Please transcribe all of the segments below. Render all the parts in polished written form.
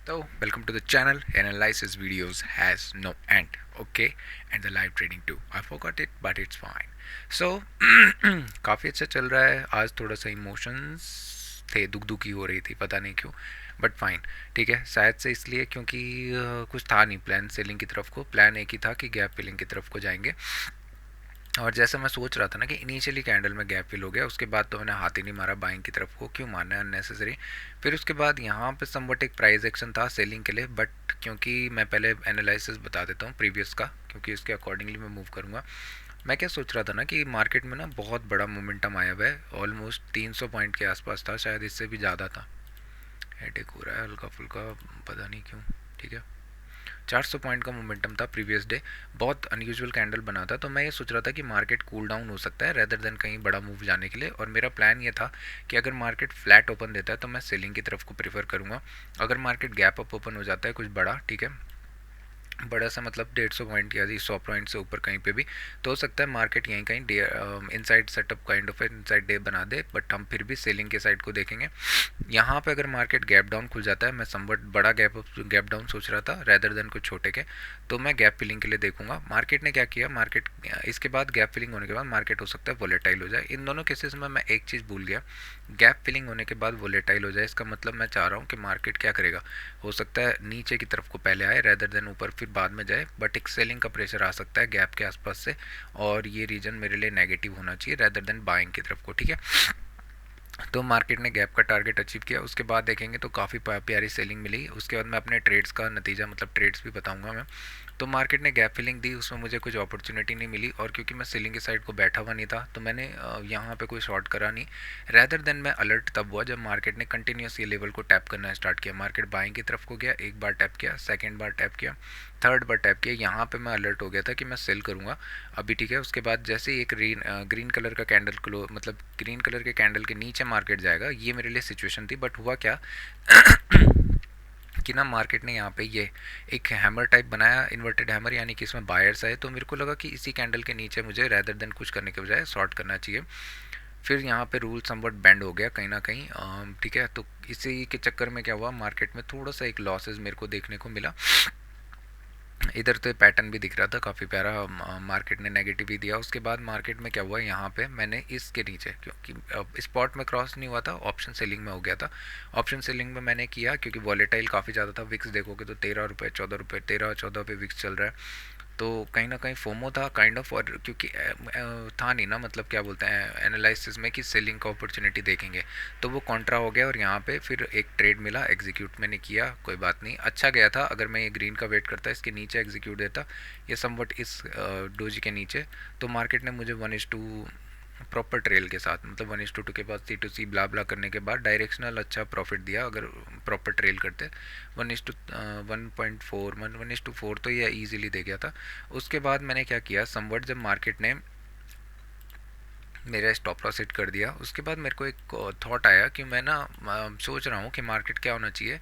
So, welcome to the channel. Analysis videos has no end. Okay, and the live trading too. I forgot it, but it's fine. So, काफ़ी अच्छा चल रहा है. आज थोड़ा सा इमोशंस थे, दुख दुखी हो रही थी, पता नहीं क्यों. बट फाइन, ठीक है. शायद से इसलिए क्योंकि कुछ था नहीं प्लान सेलिंग की तरफ को. प्लान एक ही था कि गैप फिलिंग की तरफ को जाएंगे. और जैसा मैं सोच रहा था ना कि इनिशियली कैंडल में गैप फिल हो गया, उसके बाद तो मैंने हाथ ही नहीं मारा बाइंग की तरफ को, क्यों मारना है अननेसेसरी. फिर उसके बाद यहाँ पे समवट एक प्राइस एक्शन था सेलिंग के लिए, बट क्योंकि मैं पहले एनालिसिस बता देता हूँ प्रीवियस का, क्योंकि उसके अकॉर्डिंगली मैं मूव करूँगा. मैं क्या सोच रहा था ना कि मार्केट में ना बहुत बड़ा मोमेंटम आया हुआ है, ऑलमोस्ट 300 पॉइंट के आसपास था, शायद इससे भी ज़्यादा था. हेडेक हो रहा है हल्का फुल्का, पता नहीं क्यों. ठीक है, 400 पॉइंट का मोमेंटम था प्रीवियस डे. बहुत अनयूजुअल कैंडल बना था, तो मैं ये सोच रहा था कि मार्केट कूल डाउन हो सकता है रेदर देन कहीं बड़ा मूव जाने के लिए. और मेरा प्लान ये था कि अगर मार्केट फ्लैट ओपन देता है तो मैं सेलिंग की तरफ को प्रीफर करूँगा. अगर मार्केट गैप अप ओपन हो जाता है कुछ बड़ा, ठीक है, बड़ा सा मतलब 150 पॉइंट या 100 पॉइंट से ऊपर कहीं पे भी, तो हो सकता है मार्केट यहीं कहीं day inside setup kind of inside day बना दे, बट हम फिर भी सेलिंग के साइड को देखेंगे. यहाँ पे अगर मार्केट गैप डाउन खुल जाता है, मैं समवट बड़ा गैप डाउन सोच रहा था रेदर देन कुछ छोटे के, तो मैं गैप फिलिंग के लिए देखूंगा. मार्केट ने क्या किया, मार्केट इसके बाद गैप फिलिंग होने के बाद मार्केट हो सकता है वोलेटाइल हो जाए. इन दोनों केसेस में मैं एक चीज़ भूल गया, गैप फिलिंग होने के बाद वोलेटाइल हो जाए, इसका मतलब मैं चाह रहा हूँ कि मार्केट क्या करेगा, हो सकता है नीचे की तरफ को पहले आए रेदर देन ऊपर फिर बाद में जाए, बट एक सेलिंग का प्रेशर आ सकता है गैप के आसपास से, और ये रीजन मेरे लिए नेगेटिव होना चाहिए रेदर देन बाइंग की तरफ को. ठीक है, तो मार्केट ने गैप का टारगेट अचीव किया. उसके बाद देखेंगे तो काफ़ी प्यारी सेलिंग मिली. उसके बाद मैं अपने ट्रेड्स का नतीजा मतलब ट्रेड्स भी बताऊंगा मैं. तो मार्केट ने गैप फिलिंग दी, उसमें मुझे कुछ अपॉर्चुनिटी नहीं मिली, और क्योंकि मैं सेलिंग की साइड को बैठा हुआ नहीं था तो मैंने यहाँ पे कोई शॉर्ट करा नहीं. रैदर देन मैं अलर्ट तब हुआ जब मार्केट ने कंटिन्यूस ये लेवल को टैप करना स्टार्ट किया. मार्केट बाइंग की तरफ को गया, एक बार टैप किया, सेकेंड बार टैप किया, थर्ड बार टैप किया. यहाँ पे मैं अलर्ट हो गया था कि मैं सेल करूँगा अभी. ठीक है, उसके बाद जैसे ही एक ग्रीन कलर का कैंडल क्लो मतलब ग्रीन कलर के कैंडल के नीचे मार्केट जाएगा, ये मेरे लिए सिचुएशन थी. बट हुआ क्या कि ना मार्केट ने यहाँ पे ये एक हैमर टाइप बनाया, इन्वर्टेड हैमर, यानी कि इसमें बायर्स आए, तो मेरे को लगा कि इसी कैंडल के नीचे मुझे रैदर देन कुछ करने के बजाय शॉर्ट करना चाहिए. फिर यहाँ पे रूल समवट बेंड हो गया कहीं ना कहीं. ठीक है, तो इसी के चक्कर में क्या हुआ, मार्केट में थोड़ा सा एक लॉसेस मेरे को देखने को मिला. इधर तो पैटर्न भी दिख रहा था काफ़ी प्यारा, मार्केट ने नेगेटिव ही दिया. उसके बाद मार्केट में क्या हुआ, यहाँ पे मैंने इसके नीचे, क्योंकि स्पॉट में क्रॉस नहीं हुआ था, ऑप्शन सेलिंग में हो गया था. ऑप्शन सेलिंग में मैंने किया क्योंकि वॉलेटाइल काफ़ी ज़्यादा था. विक्स देखोगे तो 13 रुपये 14 रुपये 13-14 पे विक्स चल रहा है. तो कहीं ना कहीं फोमो था काइंड ऑफ, और क्योंकि था नहीं ना, मतलब क्या बोलते हैं एनालिसिस में कि सेलिंग का अपॉर्चुनिटी देखेंगे, तो वो कॉन्ट्रा हो गया. और यहाँ पे फिर एक ट्रेड मिला, एग्जीक्यूट मैंने किया, कोई बात नहीं, अच्छा गया था. अगर मैं ये ग्रीन का वेट करता इसके नीचे एग्जीक्यूट देता, ये समवट इस डोजी के नीचे, तो मार्केट ने मुझे 1:2 प्रॉपर ट्रेल के साथ, मतलब 1:2 के बाद C to C ब्ला ब्ला करने के बाद डायरेक्शनल अच्छा प्रॉफिट दिया. अगर प्रॉपर ट्रेल करते 1:1.4 1:4 तो ये ईजिली दे गया था. उसके बाद मैंने क्या किया, समवट जब मार्केट ने मेरा स्टॉप लॉस सेट कर दिया, उसके बाद मेरे को एक थॉट आया कि मैं ना सोच रहा हूँ कि मार्केट क्या होना चाहिए,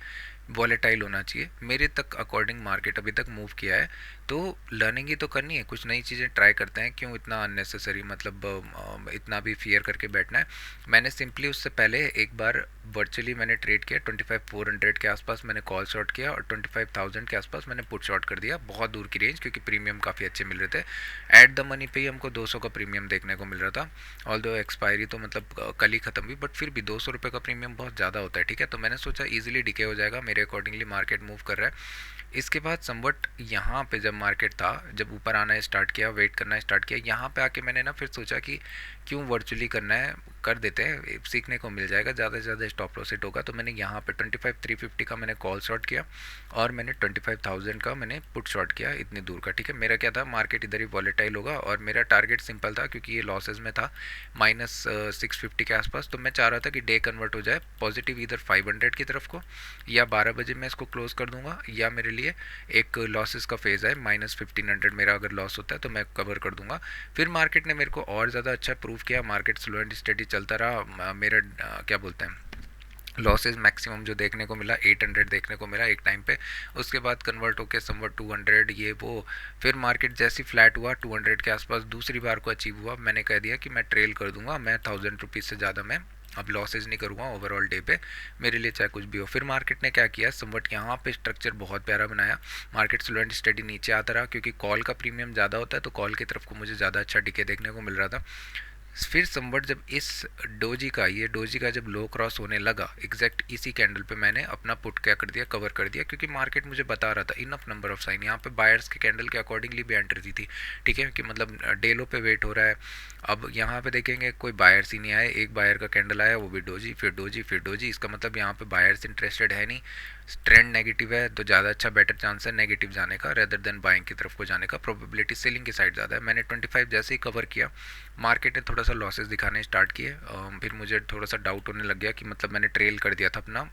वॉलेटाइल होना चाहिए. मेरे तक अकॉर्डिंग मार्केट अभी तक मूव किया है, तो लर्निंग ही तो करनी है, कुछ नई चीज़ें ट्राई करते हैं, क्यों इतना अननेसेसरी मतलब इतना भी फियर करके बैठना है. मैंने सिंपली उससे पहले एक बार वर्चुअली मैंने ट्रेड किया 25,400 के आसपास, मैंने कॉल शॉर्ट किया, और 25,000 के आसपास मैंने पुट शॉर्ट कर दिया, बहुत दूर की रेंज, क्योंकि प्रीमियम काफ़ी अच्छे मिल रहे थे. एट द मनी पे ही हमको 200 का प्रीमियम देखने को मिल रहा था. ऑल दो एक्सपायरी तो मतलब कल ही ख़त्म हुई, बट फिर भी 200 रुपये का प्रीमियम बहुत ज़्यादा होता है. ठीक है, तो मैंने सोचा ईजिली डिके हो जाएगा, मेरे अकॉर्डिंगली मार्केट मूव कर रहा है. इसके बाद समवट यहाँ पे जब मार्केट था, जब ऊपर आना स्टार्ट किया, वेट करना स्टार्ट किया, यहाँ पे आके मैंने ना फिर सोचा कि क्यों वर्चुअली करना है, कर देते हैं, सीखने को मिल जाएगा, ज़्यादा से ज़्यादा स्टॉप लॉस हिट होगा. तो मैंने यहाँ पे 25,350 का मैंने कॉल शॉर्ट किया, और मैंने 25,000 का मैंने पुट शॉर्ट किया इतनी दूर का. ठीक है, मेरा क्या था, मार्केट इधर ही वॉलेटाइल होगा, और मेरा टारगेट सिंपल था क्योंकि ये लॉसेज में था, -650 के आसपास. तो मैं चाह रहा था कि डे कन्वर्ट हो जाए पॉजिटिव इधर 500 की तरफ को, या 12 बजे मैं इसको क्लोज कर दूंगा, या मेरे लिए एक लॉसेस का फेज़ है, -1500 मेरा अगर लॉस होता है तो मैं कवर कर दूंगा. फिर मार्केट ने मेरे को और ज़्यादा अच्छा प्रूव किया, मार्केट स्लो एंड स्टेडी चलता रहा. मेरा क्या बोलते हैं लॉसेज मैक्सिमम जो देखने को मिला 800 देखने को मिला एक टाइम पे. उसके बाद कन्वर्ट होकर समवट 200 ये वो, फिर मार्केट जैसी फ्लैट हुआ 200 के आसपास दूसरी बार को अचीव हुआ. मैंने कह दिया कि मैं ट्रेल कर दूंगा, मैं 1000 रुपीज़ से ज़्यादा मैं अब लॉसेज नहीं करूँगा ओवरऑल डे पे, मेरे लिए चाहे कुछ भी हो। फिर मार्केट ने क्या किया, समवट यहाँ पे स्ट्रक्चर बहुत प्यारा बनाया, मार्केट स्लो एंड स्टडी नीचे आता रहा, क्योंकि कॉल का प्रीमियम ज़्यादा होता है तो कॉल की तरफ को मुझे ज़्यादा अच्छा डिके देखने को मिल रहा था। फिर समवट जब इस डोजी का जब लो क्रॉस होने लगा, एग्जैक्ट इसी कैंडल पे मैंने अपना पुट क्या कर दिया, कवर कर दिया, क्योंकि मार्केट मुझे बता रहा था इनफ नंबर ऑफ साइन, यहाँ पे बायर्स के कैंडल के अकॉर्डिंगली भी एंट्री दी थी, ठीक है, कि मतलब डे लो पे वेट हो रहा है। अब यहाँ पे देखेंगे कोई बायर्स ही नहीं आए, एक बायर का कैंडल आया, वो भी डोजी, फिर डोजी, फिर डोजी, इसका मतलब यहाँ पे बायर्स इंटरेस्टेड है नहीं, ट्रेंड नेगेटिव है, तो ज़्यादा अच्छा बेटर चांस है नेगेटिव जाने का रेदर देन बाइंग की तरफ को जाने का, प्रोबेबिलिटी सेलिंग की साइड ज़्यादा है। मैंने 25 जैसे ही कवर किया, मार्केट ने थोड़ा सा लॉसेस दिखाने स्टार्ट किए, फिर मुझे थोड़ा सा डाउट होने लग गया कि मतलब मैंने ट्रेल कर दिया था अपना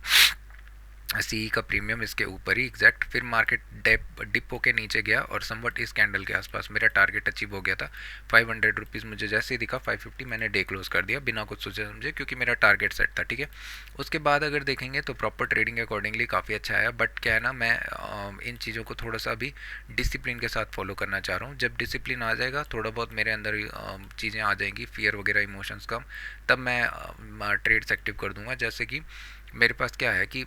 सी का प्रीमियम इसके ऊपर ही एग्जैक्ट। फिर मार्केट डिप होके नीचे गया और समवट इस कैंडल के आसपास मेरा टारगेट अचीव हो गया था। 500 रुपीज़ मुझे जैसे ही दिखा 550 मैंने डे क्लोज कर दिया बिना कुछ सोचे समझे, क्योंकि मेरा टारगेट सेट था, ठीक है। उसके बाद अगर देखेंगे तो प्रॉपर ट्रेडिंग अकॉर्डिंगली काफ़ी अच्छा आया, बट क्या है ना, मैं इन चीज़ों को थोड़ा सा अभी डिसिप्लिन के साथ फॉलो करना चाह रहा हूँ। जब डिसिप्लिन आ जाएगा, थोड़ा बहुत मेरे अंदर चीज़ें आ जाएंगी, फियर वगैरह इमोशंस कम, तब मैं ट्रेड्स एक्टिव कर दूंगा। जैसे कि मेरे पास क्या है कि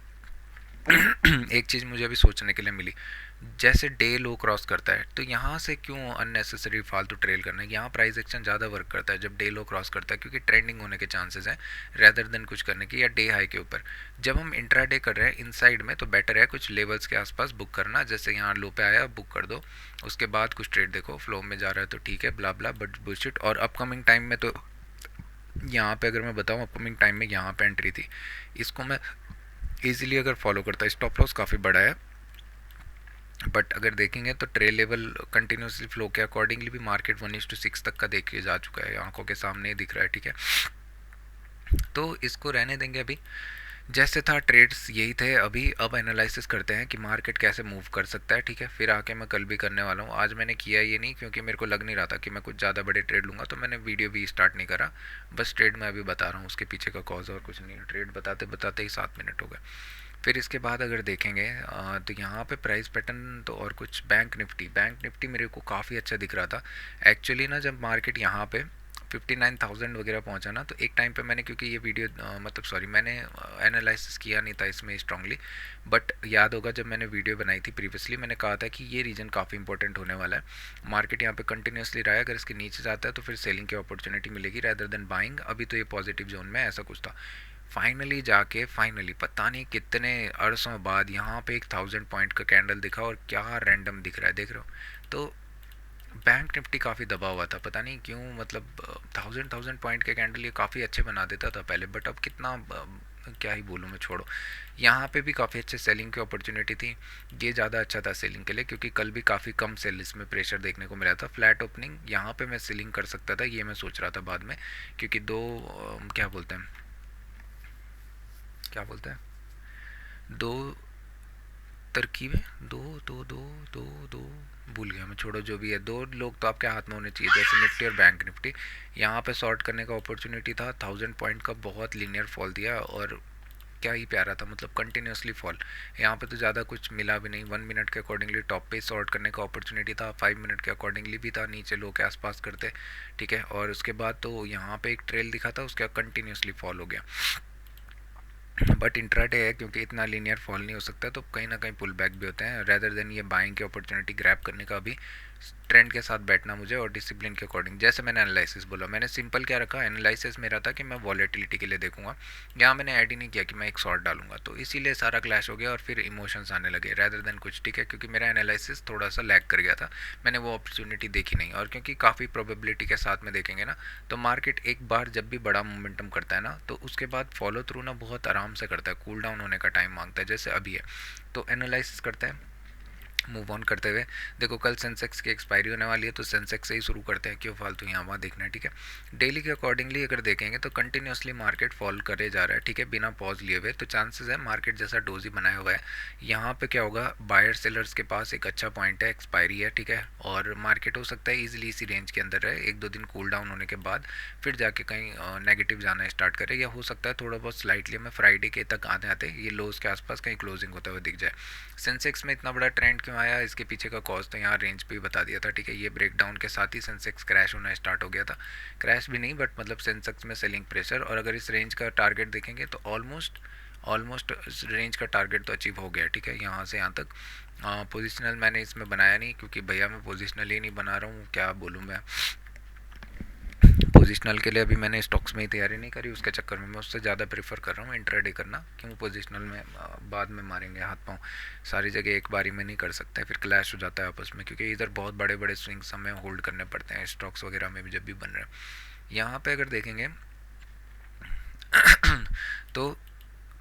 एक चीज़ मुझे अभी सोचने के लिए मिली, जैसे डे लो क्रॉस करता है तो यहाँ से क्यों अननेसेसरी फालतू ट्रेल करना है, यहाँ प्राइस एक्शन ज़्यादा वर्क करता है जब डे लो क्रॉस करता है, क्योंकि ट्रेंडिंग होने के चांसेस हैं रेदर देन कुछ करने की या डे हाई के ऊपर। जब हम इंट्राडे कर रहे हैं इनसाइड में, तो बेटर है कुछ लेवल्स के आसपास बुक करना, जैसे यहाँ लो पे आया बुक कर दो, उसके बाद कुछ ट्रेड देखो, फ्लो में जा रहा है तो ठीक है, ब्ला ब्ला, बट बुलशिट। और अपकमिंग टाइम में तो यहाँ पे अगर मैं बताऊँ, अपकमिंग टाइम में यहाँ पे एंट्री थी, इसको मैं ईजिली अगर फॉलो करता है, स्टॉप लॉस काफ़ी बड़ा है, बट अगर देखेंगे तो ट्रेल लेवल कंटिन्यूसली फ्लो के अकॉर्डिंगली भी मार्केट 1:6 तक का देखिए जा चुका है, आंखों के सामने ही दिख रहा है, ठीक है। तो इसको रहने देंगे अभी, जैसे था ट्रेड्स यही थे अभी। अब एनालिसिस करते हैं कि मार्केट कैसे मूव कर सकता है, ठीक है। फिर आके मैं कल भी करने वाला हूँ, आज मैंने किया ये नहीं क्योंकि मेरे को लग नहीं रहा था कि मैं कुछ ज़्यादा बड़े ट्रेड लूँगा, तो मैंने वीडियो भी स्टार्ट नहीं करा, बस ट्रेड मैं अभी बता रहा हूँ, उसके पीछे का कॉज और कुछ नहीं है। ट्रेड बताते बताते ही 7 मिनट हो गए। फिर इसके बाद अगर देखेंगे तो यहाँ पे प्राइस पैटर्न तो और कुछ, बैंक निफ्टी मेरे को काफ़ी अच्छा दिख रहा था एक्चुअली ना। जब मार्केट यहाँ पे 59,000 वगैरह पहुंचा ना, तो एक टाइम पे मैंने, क्योंकि ये वीडियो मतलब सॉरी मैंने एनालिसिस किया नहीं था इसमें स्ट्रांगली, बट याद होगा जब मैंने वीडियो बनाई थी प्रीवियसली, मैंने कहा था कि ये रीजन काफ़ी इंपॉर्टेंट होने वाला है। मार्केट यहाँ पे कंटिन्यूसली रहा है, अगर इसके नीचे जाता है तो फिर सेलिंग की अपॉर्चुनिटी मिलेगी रैदर देन बाइंग। अभी तो ये पॉजिटिव जोन में ऐसा कुछ था, फाइनली जाके फाइनली पता नहीं कितने अरसों बाद यहाँ पे एक 1000 पॉइंट का कैंडल दिखा, और क्या रैंडम दिख रहा है देख रहे हो। तो बैंक निफ्टी काफ़ी दबा हुआ था, पता नहीं क्यों, मतलब 1000 पॉइंट के कैंडल ये काफ़ी अच्छे बना देता था पहले, बट अब कितना क्या ही बोलूँ मैं, छोड़ो। यहाँ पे भी काफ़ी अच्छे सेलिंग की अपॉर्चुनिटी थी, ये ज़्यादा अच्छा था सेलिंग के लिए, क्योंकि कल भी काफ़ी कम सेल इसमें प्रेशर देखने को मिला था। फ्लैट ओपनिंग यहाँ पे मैं सेलिंग कर सकता था, ये मैं सोच रहा था बाद में, क्योंकि दो क्या बोलते हैं दो तरकीबें, दो दो दो दो दो भूल गया मैं, छोड़ो जो भी है, दो लोग तो आपके हाथ में होने चाहिए, जैसे निफ्टी और बैंक निफ्टी। यहाँ पे शॉर्ट करने का अपॉर्चुनिटी था, 1000 पॉइंट का बहुत लीनियर फॉल दिया, और क्या ही प्यारा था, मतलब कंटिन्यूसली फॉल। यहाँ पे तो ज़्यादा कुछ मिला भी नहीं, 1 मिनट के अकॉर्डिंगली टॉप पे शॉर्ट करने का अपॉर्चुनिटी था, 5 मिनट के अकॉर्डिंगली भी था, नीचे लो के आसपास करते, ठीक है। और उसके बाद तो यहाँ पे एक ट्रेल दिखा था, उसका कंटिन्यूसली फॉल हो गया, बट इंट्राडे है क्योंकि इतना लीनियर फॉल नहीं हो सकता, तो कहीं ना कहीं पुल बैक भी होते हैं रेदर देन ये बाइंग की अपॉर्चुनिटी ग्रैब करने का। अभी ट्रेंड के साथ बैठना मुझे, और डिसिप्लिन के अकॉर्डिंग, जैसे मैंने एनालिसिस बोला, मैंने सिंपल क्या रखा, एनालिसिस मेरा था कि मैं वॉलेटिलिटी के लिए देखूंगा, यहाँ मैंने ऐड ही नहीं किया कि मैं एक शॉर्ट डालूंगा, तो इसीलिए सारा क्लैश हो गया और फिर इमोशंस आने लगे रेदर देन कुछ, ठीक है, क्योंकि मेरा एनालिसिस थोड़ा सा लैग कर गया था, मैंने वो अपॉर्चुनिटी देखी नहीं। और क्योंकि काफ़ी प्रोबेबिलिटी के साथ में देखेंगे ना, तो मार्केट एक बार जब भी बड़ा मोमेंटम करता है ना, तो उसके बाद फॉलो थ्रू ना बहुत आराम से करता है, कूल डाउन होने का टाइम मांगता है, जैसे अभी है। तो एनालिसिस करते हैं, मूव ऑन करते हुए, देखो कल सेंसेक्स की एक्सपायरी होने वाली है, तो सेंसेक्स से ही शुरू करते हैं, क्यों फालतू यहाँ वहाँ देखना है, ठीक है। डेली के अकॉर्डिंगली अगर देखेंगे तो कंटिन्यूसली मार्केट फॉल करे जा रहा है, ठीक है, बिना पॉज लिए हुए, तो चांसेस है मार्केट जैसा डोजी बनाया हुआ है, यहाँ पे क्या होगा, बायर सेलर्स के पास एक अच्छा पॉइंट है, एक्सपायरी है, ठीक है, और मार्केट हो सकता है ईजिली इसी रेंज के अंदर रहे, 1-2 दिन कूल डाउन होने के बाद फिर जाके कहीं नेगेटिव जाना स्टार्ट करे, या हो सकता है थोड़ा बहुत स्लाइटली हमें फ्राइडे के तक आते आते ये लोज के आसपास कहीं क्लोजिंग होता हुआ दिख जाए। सेंसेक्स में इतना बड़ा ट्रेंड क्यों आया, इसके पीछे का कॉज तो यहाँ रेंज पे ही बता दिया था, ठीक है। ये ब्रेकडाउन के साथ ही सेंसेक्स क्रैश होना स्टार्ट हो गया था, क्रैश भी नहीं बट मतलब सेंसेक्स में सेलिंग प्रेशर। और अगर इस रेंज का टारगेट देखेंगे तो ऑलमोस्ट ऑलमोस्ट इस रेंज का टारगेट तो अचीव हो गया, ठीक है, यहाँ से यहाँ तक। पोजिशनल मैंने इसमें बनाया नहीं क्योंकि भैया मैं पोजिशनल ही नहीं बना रहा हूँ, क्या बोलूँ मैं। पोजिशनल के लिए अभी मैंने स्टॉक्स में ही तैयारी नहीं करी, उसके चक्कर में मैं उससे ज़्यादा प्रेफर कर रहा हूँ इंट्राडे करना। क्यों, पोजिशनल में बाद में मारेंगे हाथ पाँव, सारी जगह एक बारी में नहीं कर सकते, फिर क्लैश हो जाता है आपस में, क्योंकि इधर बहुत बड़े बड़े स्विंग्स हमें होल्ड करने पड़ते हैं स्टॉक्स वगैरह में भी जब भी बन रहे हैं। यहाँ पे अगर देखेंगे तो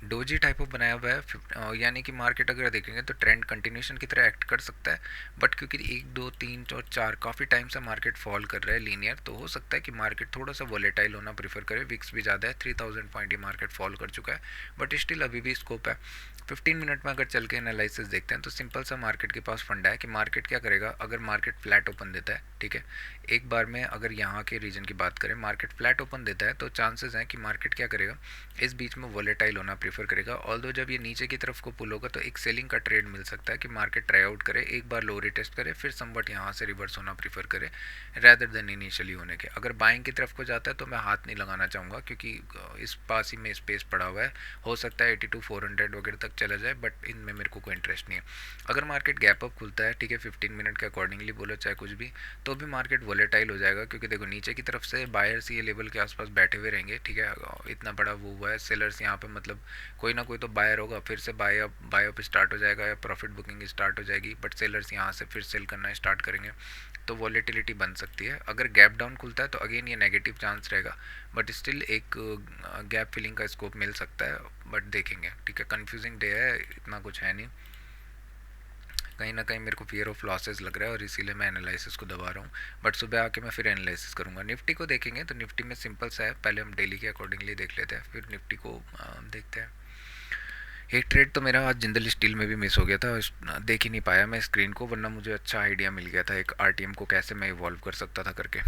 डोजी टाइप ऑफ बनाया हुआ है, यानी कि मार्केट अगर देखेंगे तो ट्रेंड कंटिन्यूशन की तरह एक्ट कर सकता है, बट क्योंकि 1 2 3 और 4 काफ़ी टाइम से मार्केट फॉल कर रहा है लीनियर, तो हो सकता है कि मार्केट थोड़ा सा वोलेटाइल होना प्रीफर करे। विक्स भी ज़्यादा है, 3000 पॉइंट ही मार्केट फॉल कर चुका है, बट स्टिल अभी भी स्कोप है। 15 मिनट में अगर चल के एनालिसिस देखते हैं तो सिंपल सा मार्केट के पास फंडा है कि मार्केट क्या करेगा। अगर मार्केट फ्लैट ओपन देता है, ठीक है, एक बार में अगर यहाँ के रीजन की बात करें, मार्केट फ्लैट ओपन देता है तो चांसेस हैं कि मार्केट क्या करेगा, इस बीच में वोलेटाइल होना प्रीफर करेगा। ऑल्दो जब ये नीचे की तरफ को पुल होगा तो एक सेलिंग का ट्रेड मिल सकता है कि मार्केट ट्राई आउट करे, एक बार लो रिटेस्ट करे, फिर समवट यहाँ से रिवर्स होना प्रीफर करे रैदर देन इनिशियली होने के। अगर बाइंग की तरफ को जाता है तो मैं हाथ नहीं लगाना चाहूँगा, क्योंकि इस पास ही में स्पेस पड़ा हुआ है, हो सकता है 82 400 वगैरह तक चला जाए, बट इनमें मेरे को कोई इंटरेस्ट नहीं है। अगर मार्केट गैप अप खुलता है, ठीक है, 15 मिनट के अकॉर्डिंगली बोलो चाहे कुछ भी, तो भी मार्केट वोलेटाइल हो जाएगा, क्योंकि देखो नीचे की तरफ से बायर्स ये लेवल के आसपास बैठे हुए रहेंगे, ठीक है, इतना बड़ा वो हुआ है। सेलर्स यहाँ पे मतलब कोई ना कोई तो बायर होगा, फिर से बाय अप स्टार्ट हो जाएगा या प्रॉफिट बुकिंग स्टार्ट हो जाएगी, बट सेलर्स यहाँ से फिर सेल करना स्टार्ट करेंगे, तो वॉलेटिलिटी बन सकती है। अगर गैप डाउन खुलता है तो अगेन ये नेगेटिव चांस रहेगा, बट स्टिल एक गैप फिलिंग का स्कोप मिल सकता है, बट देखेंगे, ठीक है। कंफ्यूजिंग डे है, इतना कुछ है नहीं, कहीं ना कहीं मेरे को फियर ऑफ लॉसेस लग रहा है और इसीलिए मैं एनालिसिस को दबा रहा हूँ, बट सुबह आके मैं फिर एनालिसिस करूँगा। निफ्टी को देखेंगे तो निफ्टी में सिंपल सा है, पहले हम डेली के अकॉर्डिंगली देख लेते हैं, फिर निफ्टी को देखते हैं। एक ट्रेड तो मेरा आज जिंदल स्टील में भी मिस हो गया था, देख ही नहीं पाया मैं स्क्रीन को, वरना मुझे अच्छा आइडिया मिल गया था एक आरटीएम को कैसे मैं इवॉल्व कर सकता था करके।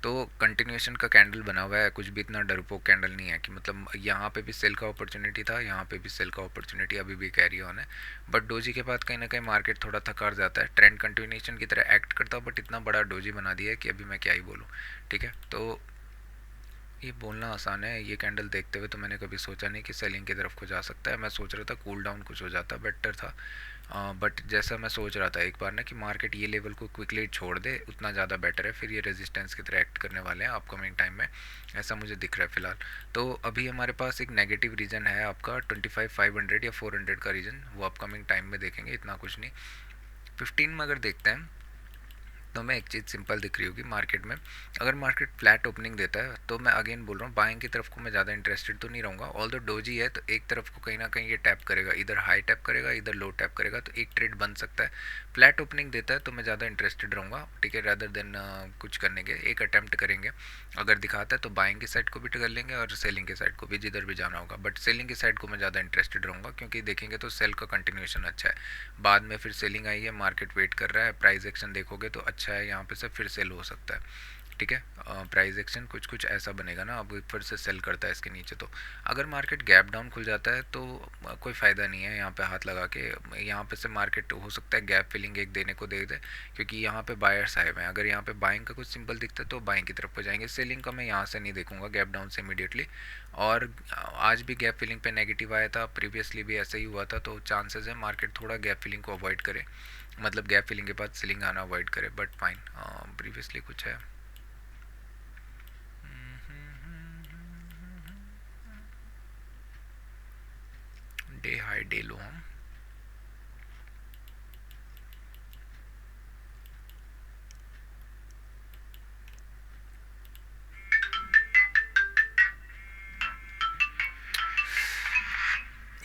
तो कंटिन्यूएशन का कैंडल बना हुआ है, कुछ भी इतना डरपोक कैंडल नहीं है कि मतलब यहाँ पे भी सेल का अपॉर्चुनिटी था, यहाँ पे भी सेल का अपॉर्चुनिटी अभी भी कैरी ऑन है, बट डोजी के बाद कहीं ना कहीं मार्केट थोड़ा थका जाता है, ट्रेंड कंटिन्यूएशन की तरह एक्ट करता, बट इतना बड़ा डोजी बना दिया है कि अभी मैं क्या ही बोलूँ, ठीक है। तो ये बोलना आसान है, ये कैंडल देखते हुए तो मैंने कभी सोचा नहीं कि सेलिंग की तरफ को जा सकता है। मैं सोच रहा था कूल डाउन कुछ हो जाता बेटर था, बट जैसा मैं सोच रहा था एक बार ना कि मार्केट ये लेवल को क्विकली छोड़ दे उतना ज़्यादा बेटर है, फिर ये रेजिस्टेंस की तरह एक्ट करने वाले हैं अपकमिंग टाइम में, ऐसा मुझे दिख रहा है फिलहाल। तो अभी हमारे पास एक नेगेटिव रीजन है आपका 25 500 या 400 का रीजन, वो अपकमिंग टाइम में देखेंगे, इतना कुछ नहीं। 15 में अगर देखते हैं तो मैं एक चीज़ सिंपल दिख रही होगी मार्केट में, अगर मार्केट फ्लैट ओपनिंग देता है तो मैं अगेन बोल रहा हूँ बाइंग की तरफ को मैं ज़्यादा इंटरेस्टेड तो नहीं रहूँगा। ऑल दो डोजी है तो एक तरफ को कहीं ना कहीं ये टैप करेगा, इधर हाई टैप करेगा इधर लो टैप करेगा, तो एक ट्रेड बन सकता है। फ्लैट ओपनिंग देता है तो मैं ज़्यादा इंटरेस्टेड रहूँगा, ठीक है, रैदर देन कुछ करने के, एक अटैम्प्ट करेंगे। अगर दिखाता है तो बाइंग की साइड को भी कर लेंगे और सेलिंग की साइड को भी, जिधर भी जाना होगा, बट सेलिंग की साइड को मैं ज़्यादा इंटरेस्टेड रहूँगा, क्योंकि देखेंगे तो सेल का कंटिन्यूएशन अच्छा है, बाद में फिर सेलिंग आई है, मार्केट वेट कर रहा है, प्राइस एक्शन देखोगे तो अच्छा है, यहाँ पे से फिर सेल हो सकता है, ठीक है। प्राइस एक्शन कुछ कुछ ऐसा बनेगा ना, अब फिर से सेल करता है इसके नीचे, तो अगर मार्केट गैप डाउन खुल जाता है तो कोई फ़ायदा नहीं है यहाँ पे हाथ लगा के, यहाँ पे से मार्केट हो सकता है गैप फिलिंग एक देने को दे दे, क्योंकि यहाँ पे बायर्स आए हुए हैं। अगर यहाँ पे बाइंग का कुछ सिंबल दिखता है तो बाइंग की तरफ को जाएंगे, सेलिंग का मैं यहाँ से नहीं देखूंगा गैप डाउन से इमीडिएटली। और आज भी गैप फिलिंग पे नेगेटिव आया था, प्रीवियसली भी ऐसा ही हुआ था, तो चांसेस है मार्केट थोड़ा गैप फिलिंग को अवॉइड करे, मतलब गैप फिलिंग के बाद सेलिंग आना अवॉइड करे, बट फाइन, प्रीवियसली कुछ है। डे हाई डे लो हम,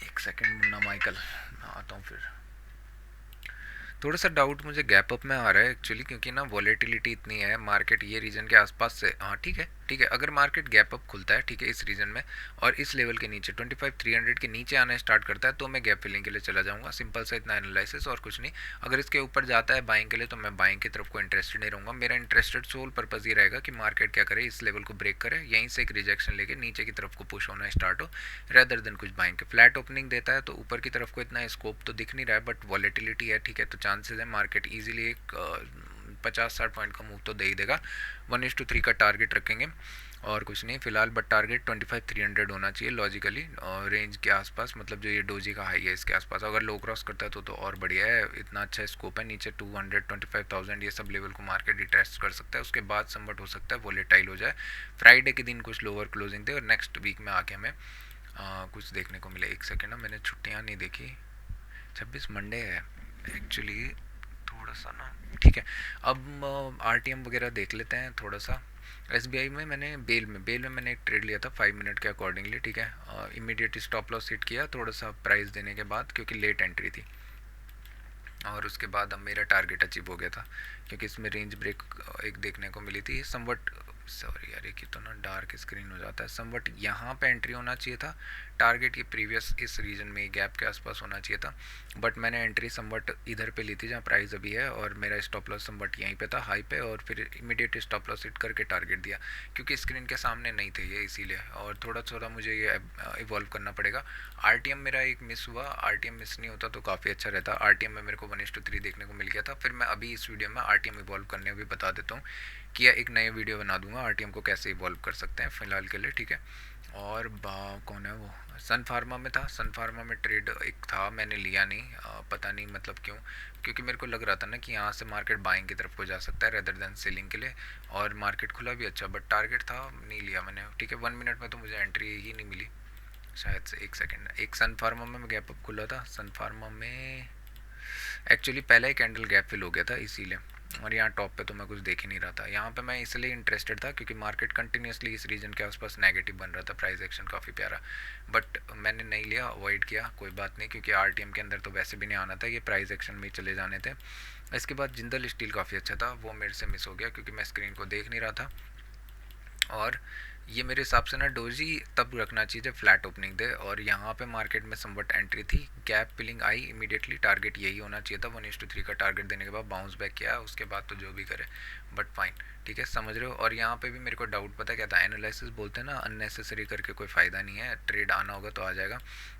एक सेकंड मुन्ना माइकल, मैं आता हूँ फिर। थोड़ा सा डाउट मुझे गैप अप में आ रहा है एक्चुअली, क्योंकि ना वॉलेटिलिटी इतनी है, मार्केट ये रीजन के आसपास से, हाँ ठीक है ठीक है। अगर मार्केट गैप अप खुलता है, ठीक है, इस रीजन में और इस लेवल के नीचे 25,300 के नीचे आना स्टार्ट करता है तो मैं गैप फिलिंग के लिए चला जाऊंगा। सिंपल सा इतना एनालिसिस और कुछ नहीं। अगर इसके ऊपर जाता है बाइंग के लिए तो मैं बाइंग की तरफ को इंटरेस्टेड नहीं रहूँगा। मेरा इंटरेस्टेड सोल पर्पज़ ये रहेगा कि मार्केट क्या करे, इस लेवल को ब्रेक करे, यहीं से एक रिजेक्शन लेके नीचे की तरफ को पुश होना स्टार्ट हो, रेदर देन कुछ बाइंग के। फ्लैट ओपनिंग देता है तो ऊपर की तरफ को इतना स्कोप तो दिख नहीं रहा है, बट वॉलेटिलिटी है, ठीक है, तो चांसेस है मार्केट ईजिली एक 50-60 पॉइंट का मूव तो दे ही देगा। 1:3 का टारगेट रखेंगे और कुछ नहीं फिलहाल, बट टारगेट 25,300 होना चाहिए लॉजिकली, और रेंज के आसपास, मतलब जो ये डोजी का हाई है इसके आसपास। अगर लो क्रॉस करता है तो और बढ़िया है, इतना अच्छा स्कोप है। नीचे 225,000 ये सब लेवल को मार्केट रिटेस्ट कर सकता है, उसके बाद समवट हो सकता है वोलेटाइल हो जाए। फ्राइडे के दिन कुछ लोअर क्लोजिंग थे और नेक्स्ट वीक में आके हमें कुछ देखने को मिले। एक सेकेंड ना, मैंने छुट्टियाँ नहीं देखी, 26 मंडे है एक्चुअली, थोड़ा सा ना, ठीक है। अब आरटीएम वगैरह देख लेते हैं थोड़ा सा। एसबीआई में मैंने बेल में मैंने एक ट्रेड लिया था 5 मिनट के अकॉर्डिंगली, ठीक है। इमीडिएट स्टॉप लॉस हिट किया थोड़ा सा प्राइस देने के बाद, क्योंकि लेट एंट्री थी, और उसके बाद अब मेरा टारगेट अचीव हो गया था, क्योंकि इसमें रेंज ब्रेक एक देखने को मिली थी समवट। सॉरी यार, ये कितना डार्क स्क्रीन हो जाता है। समवट यहाँ पे एंट्री होना चाहिए था, टारगेट ये प्रीवियस इस रीजन में गैप के आसपास होना चाहिए था, बट मैंने एंट्री समवट इधर पे ली थी जहाँ प्राइस अभी है, और मेरा स्टॉप लॉस समवट यहीं पे था हाई पे, और फिर इमीडिएट स्टॉप लॉस हिट करके टारगेट दिया, क्योंकि स्क्रीन के सामने नहीं थे ये, इसीलिए। और थोड़ा थोड़ा मुझे ये इवॉल्व करना पड़ेगा। आरटीएम मेरा एक मिस हुआ, आरटीएम मिस नहीं होता तो काफ़ी अच्छा रहता। आरटीएम में मेरे को 1:3 देखने को मिल गया था। फिर मैं अभी इस वीडियो में आरटीएम इवॉल्व करने भी बता देता हूँ, कि एक नए वीडियो बना दूंगा आरटीएम को कैसे इवॉल्व कर सकते हैं फिलहाल के लिए, ठीक है। और कौन है वो, सन फार्मा में था। सन फार्मा में ट्रेड एक था, मैंने लिया नहीं, पता नहीं मतलब क्यों, क्योंकि मेरे को लग रहा था ना कि यहाँ से मार्केट बाइंग की तरफ को जा सकता है रेदर देन सेलिंग के लिए, और मार्केट खुला भी अच्छा, बट टारगेट था, नहीं लिया मैंने, ठीक है। 1 मिनट में तो मुझे एंट्री ही नहीं मिली शायद से। एक सेकेंड, एक सन फार्मा में गैप अप खुला था। सन फार्मा में एक्चुअली पहला ही कैंडल गैप फिल हो गया था इसीलिए, और यहाँ टॉप पे तो मैं कुछ देख ही नहीं रहा था। यहाँ पे मैं इसलिए इंटरेस्टेड था क्योंकि मार्केट कंटिन्यूसली इस रीजन के आसपास नेगेटिव बन रहा था, प्राइस एक्शन काफ़ी प्यारा, बट मैंने नहीं लिया, अवॉइड किया, कोई बात नहीं, क्योंकि आरटीएम के अंदर तो वैसे भी नहीं आना था, ये प्राइस एक्शन में ही चले जाने थे। इसके बाद जिंदल स्टील काफ़ी अच्छा था, वो मेरे से मिस हो गया क्योंकि मैं स्क्रीन को देख नहीं रहा था। और ये मेरे हिसाब से ना डोजी तब रखना चाहिए जब फ्लैट ओपनिंग दे, और यहाँ पे मार्केट में समवट एंट्री थी, gap filling I immediately, target यही होना चाहिए था। 1:3 का टारगेट देने के बाद बाउंस बैक किया, उसके बाद तो जो भी करे, बट फाइन, ठीक है, समझ रहे हो। और यहाँ पे भी मेरे को डाउट पता क्या था, एनालिसिस बोलते हैं ना, अननेसेसरी करके कोई फ़ायदा नहीं है, ट्रेड आना होगा तो आ जाएगा।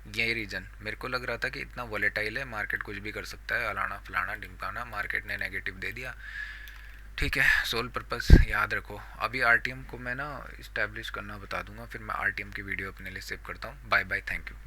यही रीज़न मेरे को लग रहा था कि इतना वॉलेटाइल है, मार्केट कुछ भी कर सकता है, अलाना फलाना ढिमकाना, मार्केट ने नेगेटिव दे दिया, ठीक है। सोल पर्पस याद रखो। अभी आरटीएम को मैं ना इस्टेब्लिश करना बता दूंगा, फिर मैं आरटीएम की वीडियो अपने लिए सेव करता हूँ। Bye bye, thank you.